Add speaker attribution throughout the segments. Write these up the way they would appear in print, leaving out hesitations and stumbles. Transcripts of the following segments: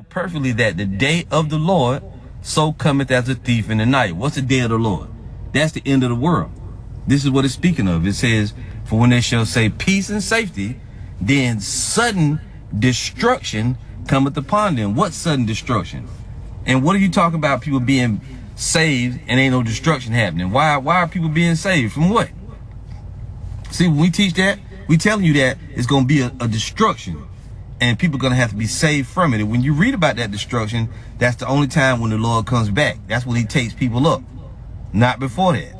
Speaker 1: Perfectly that the day of the Lord so cometh as a thief in the night. What's the day of the Lord? That's the end of the world. This is what it's speaking of. It says, for when they shall say peace and safety, then sudden destruction cometh upon them. What sudden destruction? And what are you talking about people being saved and ain't no destruction happening? Why are people being saved? From what? See, when we teach that, we telling you that it's going to be a destruction. And people are going to have to be saved from it. And when you read about that destruction, that's the only time when the Lord comes back. That's when he takes people up. Not before that.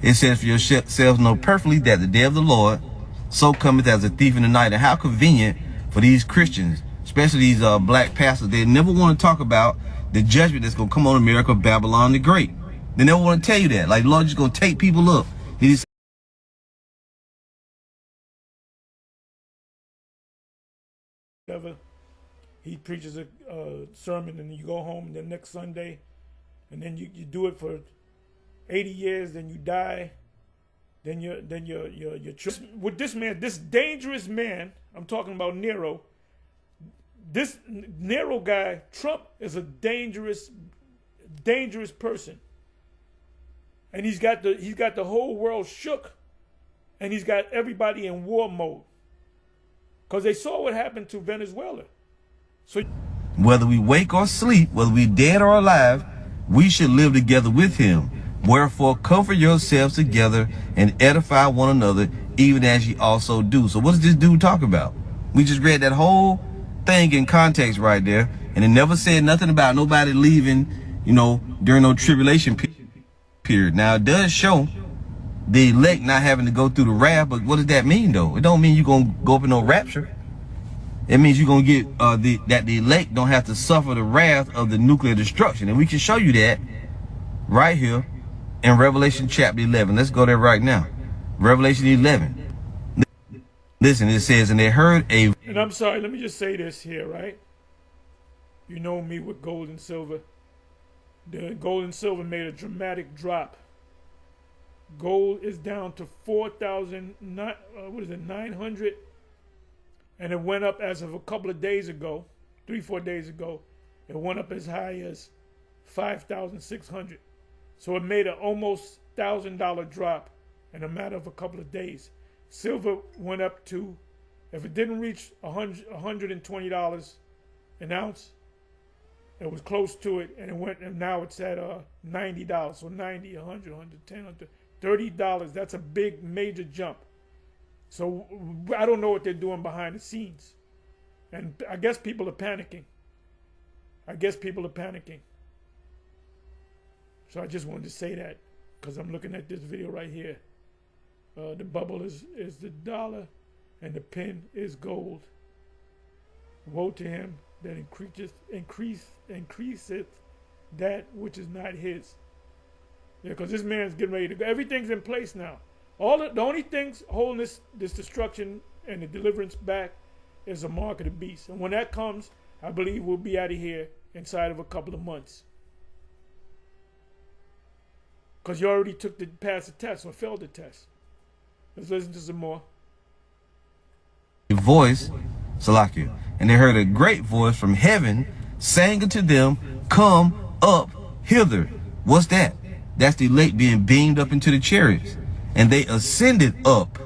Speaker 1: It says, for yourselves know perfectly that the day of the Lord so cometh as a thief in the night. And how convenient for these Christians, especially these black pastors. They never want to talk about the judgment that's going to come on America, Babylon the Great. They never want to tell you that. Like, the Lord just going to take people up. He
Speaker 2: preaches a sermon and you go home the next Sunday and then you do it for 80 years, then you die, then you're with this man, this dangerous man, I'm talking about Nero. This Nero guy, Trump, is a dangerous person. And he's got the whole world shook, and he's got everybody in war mode. Because they saw what happened to Venezuela. So
Speaker 1: whether we wake or sleep, whether we dead or alive, we should live together with him. Wherefore comfort yourselves together and edify one another, even as ye also do. So what does this dude talk about? We just read that whole thing in context right there, and it never said nothing about nobody leaving, during no tribulation period. Now, it does show the elect not having to go through the wrath, but what does that mean, though? It don't mean you're going to go up in no rapture. It means you're going to get that the elect don't have to suffer the wrath of the nuclear destruction. And we can show you that right here in Revelation chapter 11. Let's go there right now. Revelation 11. Listen, it says, and they heard a...
Speaker 2: And I'm sorry, let me just say this here, right? You know me with gold and silver. The gold and silver made a dramatic drop. Gold is down to 4,900, and it went up as of a couple of days ago, 3-4 days ago. It went up as high as 5,600. So it made an almost $1,000 drop in a matter of a couple of days. Silver went up to, if it didn't reach $120 an ounce, it was close to it, and now it's at $90. So 90, 100, 110, $30. That's a big, major jump. So I don't know what they're doing behind the scenes. And I guess people are panicking. So I just wanted to say that because I'm looking at this video right here. The bubble is the dollar, and the pin is gold. Woe to him that increaseth that which is not his. Yeah, because this man's getting ready to go. Everything's in place now. The only things holding this destruction and the deliverance back is the mark of the beast. And when that comes, I believe we'll be out of here inside of a couple of months. Because you already passed the test or failed the test. Let's listen to some more.
Speaker 1: Voice, Salakia, and they heard a great voice from heaven saying unto them, come up hither. What's that? That's the elect being beamed up into the chariots. And they ascended up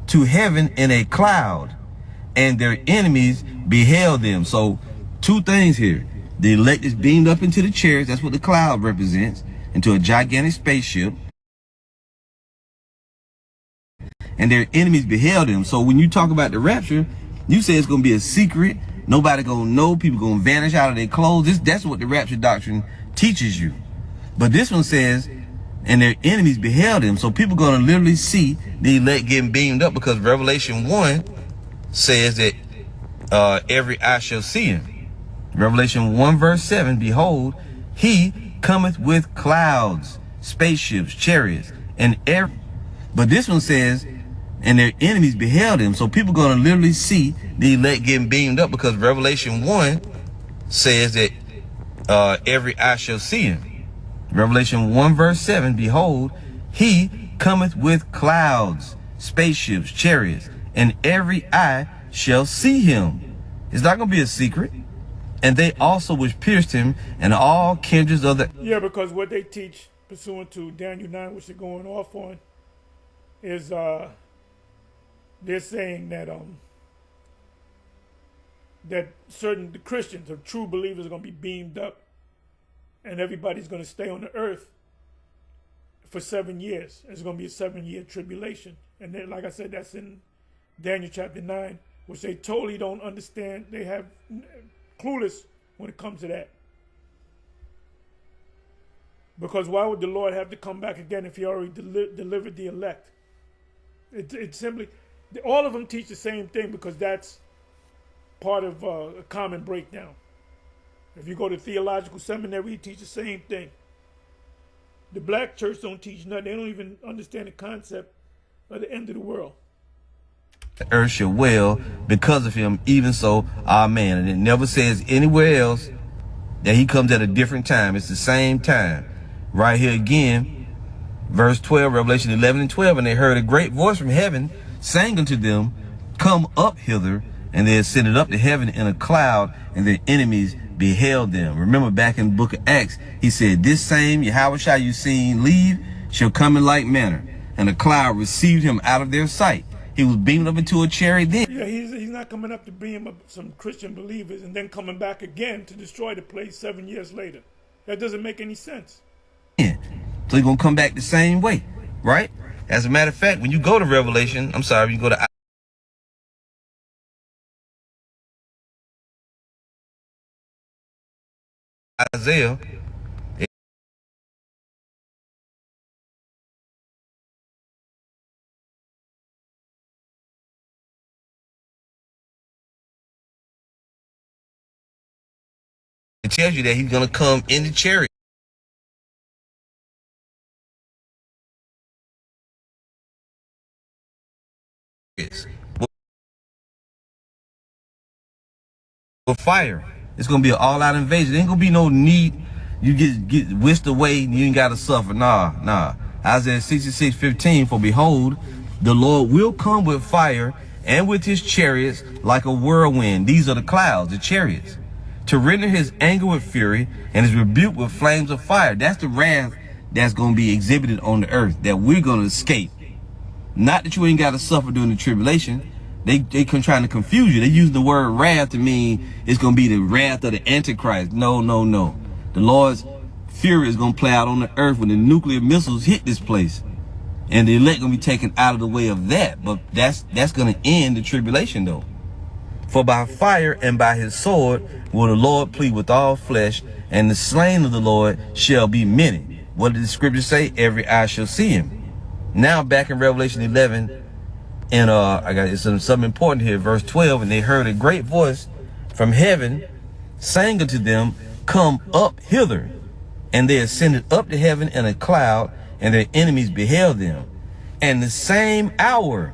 Speaker 1: to heaven in a cloud, and their enemies beheld them. So 2 things here. The elect is beamed up into the chariots. That's what the cloud represents, into a gigantic spaceship. And their enemies beheld him. So when you talk about the rapture, you say it's going to be a secret. Nobody going to know. People going to vanish out of their clothes. That's what the rapture doctrine teaches you. But this one says, and their enemies beheld him. So people going to literally see the elect getting beamed up, because Revelation 1 says that every eye shall see him. Revelation 1 verse 7, behold, he cometh with clouds, spaceships, chariots, and every... But this one says, and their enemies beheld him. So people going to literally see the elect getting beamed up, because Revelation 1 says that every eye shall see him. Revelation 1 verse 7, behold, he cometh with clouds, spaceships, chariots, and every eye shall see him. It's not going to be a secret. And they also which pierced him, and all kindreds of the...
Speaker 2: Yeah, because what they teach, pursuant to Daniel 9, which they're going off on, is they're saying that that certain the Christians, or true believers, are going to be beamed up, and everybody's going to stay on the earth for 7 years. It's going to be a 7-year tribulation. And then, like I said, that's in Daniel chapter 9, which they totally don't understand. They have clueless when it comes to that. Because why would the Lord have to come back again if he already delivered the elect? It's simply, all of them teach the same thing, because that's part of a common breakdown. If you go to theological seminary, you teach the same thing. The black church don't teach nothing. They don't even understand the concept of the end of the world.
Speaker 1: The earth shall wail because of him, even so, amen. And it never says anywhere else that he comes at a different time. It's the same time. Right here again, verse 12, Revelation 11 and 12. And they heard a great voice from heaven saying unto them, come up hither. And they ascended up to heaven in a cloud, and their enemies beheld them. Remember back in the book of Acts, he said, this same Yahweh shall you seen leave shall come in like manner. And a cloud received him out of their sight. He was beamed up into a chariot then.
Speaker 2: Yeah, he's not coming up to beam up some Christian believers and then coming back again to destroy the place 7 years later. That doesn't make any sense.
Speaker 1: Yeah. So he's going to come back the same way, right? As a matter of fact, when you go to Revelation, you go to Isaiah, it tells you that he's going to come in the chariot. With fire. It's going to be an all-out invasion. There ain't going to be no need you get whisked away and you ain't got to suffer. Nah. Isaiah 66:15, for behold, the Lord will come with fire and with his chariots like a whirlwind. These are the clouds, the chariots, to render his anger with fury and his rebuke with flames of fire. That's the wrath that's going to be exhibited on the earth, that we're going to escape. Not that you ain't got to suffer during the tribulation. They trying to confuse you. They use the word wrath to mean it's going to be the wrath of the Antichrist. No. The Lord's fury is going to play out on the earth when the nuclear missiles hit this place. And the elect going to be taken out of the way of that. But that's going to end the tribulation though. For by fire and by his sword will the Lord plead with all flesh, and the slain of the Lord shall be many. What did the scripture say? Every eye shall see him. Now back in Revelation 11, and I got something important here, verse 12. And they heard a great voice from heaven saying unto them, come up hither. And they ascended up to heaven in a cloud, and their enemies beheld them. And the same hour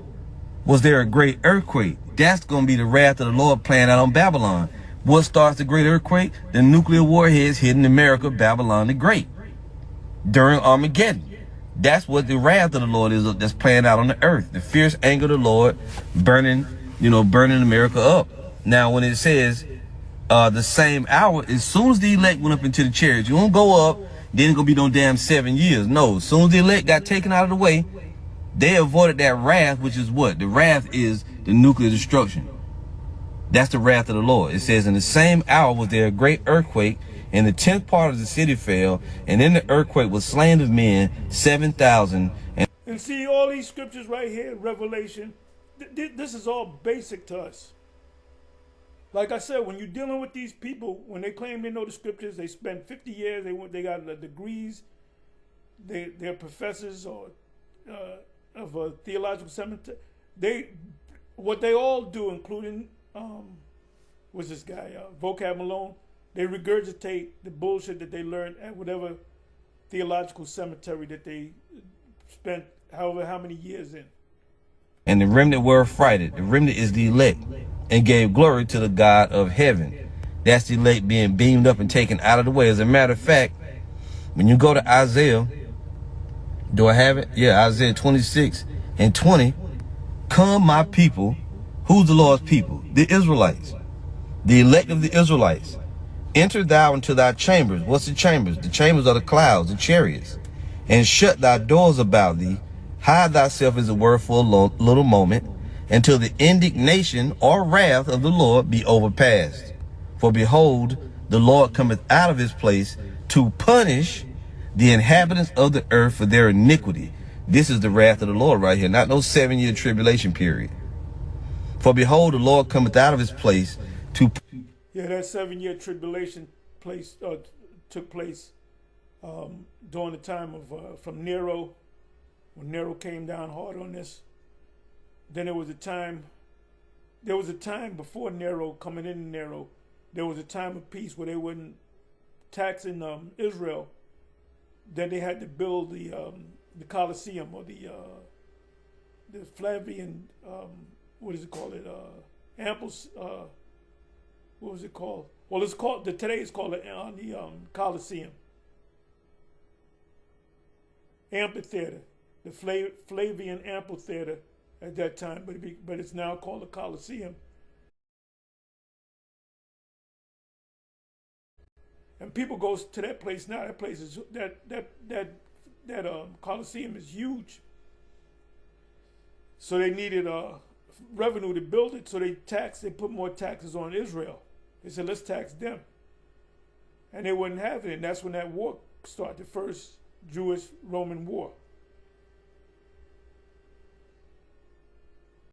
Speaker 1: was there a great earthquake. That's going to be the wrath of the Lord playing out on Babylon. What starts the great earthquake? The nuclear warheads hitting America, Babylon the Great, during Armageddon. That's what the wrath of the Lord is that's playing out on the earth. The fierce anger of the Lord burning America up. Now, when it says the same hour, as soon as the elect went up into the chariots, you won't go up, then it's going to be no damn 7 years. No, as soon as the elect got taken out of the way, they avoided that wrath, which is what? The wrath is the nuclear destruction. That's the wrath of the Lord. It says, in the same hour was there a great earthquake, and the 10th part of the city fell, and in the earthquake was slain of men 7,000.
Speaker 2: And see, all these scriptures right here, Revelation, this is all basic to us. Like I said, when you're dealing with these people, when they claim they know the scriptures, they spend 50 years, they got degrees, they're professors or of a theological seminary. What they all do, including what's this guy, Vocab Malone, they regurgitate the bullshit that they learned at whatever theological cemetery that they spent however how many years in.
Speaker 1: And the remnant were affrighted. The remnant is the elect, and gave glory to the God of heaven. That's the elect being beamed up and taken out of the way. As a matter of fact, when you go to Isaiah, Do I have it? Yeah, Isaiah 26 and 20. Come, my people. Who's the Lord's people? The Israelites. The elect of the Israelites. Enter thou into thy chambers. What's the chambers? The chambers are the clouds, the chariots. And shut thy doors about thee. Hide thyself, as it were, for a little moment, until the indignation or wrath of the Lord be overpast. For behold, the Lord cometh out of his place to punish the inhabitants of the earth for their iniquity. This is the wrath of the Lord right here, not no 7-year tribulation period. For behold, the Lord cometh out of his place to...
Speaker 2: Yeah, that 7-year tribulation took place during the time of from Nero, when Nero came down hard on this. Then there was a time before Nero, coming in Nero, there was a time of peace where they wasn't taxing Israel. Then they had to build the Colosseum, or the Flavian, what is it called? What was it called? Well, it's called, today it's called the Colosseum. Amphitheater, the Flavian Amphitheater at that time, but it's now called the Colosseum. And people go to that place now. That place is that Colosseum is huge. So they needed revenue to build it. So they put more taxes on Israel. They said, let's tax them. And they wouldn't have it. And that's when that war started, the first Jewish-Roman war.